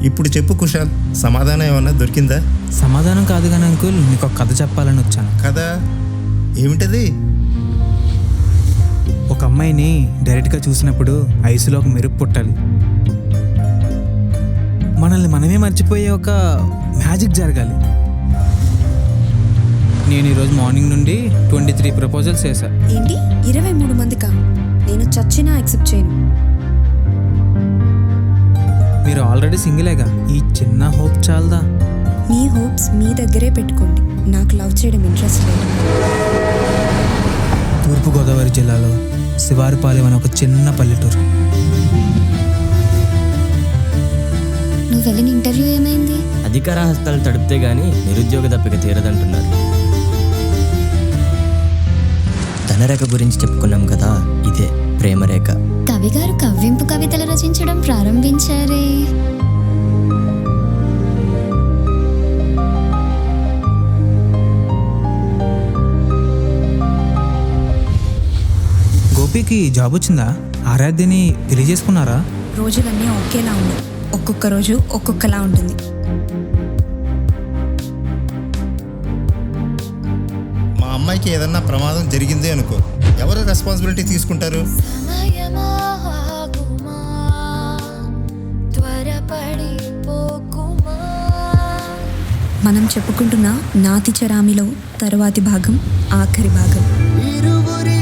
ఇప్పుడు చెప్పు కుషాల్, సమాధానం ఏమన్నా దొరికిందా? సమాధానం కాదు కానీ అంకుల్, మీకు ఒక కథ చెప్పాలని వచ్చాను. కదా, ఏమిటది? ఒక అమ్మాయిని డైరెక్ట్గా చూసినప్పుడు ఐసులో ఒక మెరుపు పుట్టాలి. మనల్ని మనమే మర్చిపోయే ఒక మ్యాజిక్ జరగాలి. నేను ఈరోజు మార్నింగ్ నుండి 23 ప్రపోజల్స్ చేశా. ఏంటి 23 మందికా? నేను చచ్చినా యాక్సెప్ట్ చేయను. మీరు ఆల్రెడీ సింగిలేగా, ఈ చిన్న హోప్ చాలదా? మీ హోప్స్ మీ దగ్గరే పెట్టుకోండి, నాకు లవ్ చేయడం ఇంట్రెస్ట్ లేదు. తూర్పుగోదావరి జిల్లాలో శివారిపాలెం అనే ఒక చిన్న పల్లెటూరు. నువ్వు వెళ్ళిన ఇంటర్వ్యూ ఏమైంది? అధికార హస్తాలు తడిపితే గానీ నిరుద్యోగ దప్పిక తీరదంటున్నారు. ధనరేఖ గురించి చెప్పుకున్నాం కదా, ఇదే ప్రేమరేఖ. కవి గారు కవ్వింపు కవితలు రచించడం ప్రారంభించారే. గోపికి జాబ్ వచ్చిందా? ఆరాధ్యని పెళ్లి చేసుకున్నారా? రోజులన్నీ ఒకేలా ఉన్నాయి, ఒక్కొక్క రోజు ఒక్కొక్కలా ఉంటుంది. మా అమ్మాయికి ఏదన్నా ప్రమాదం జరిగింది అనుకో, ఎవరు రెస్పాన్సిబిలిటీ తీసుకుంటారు? మనం చెప్పుకుంటున్న నాతి చరామిలో తరువాతి భాగం, ఆఖరి భాగం. ఇరువురి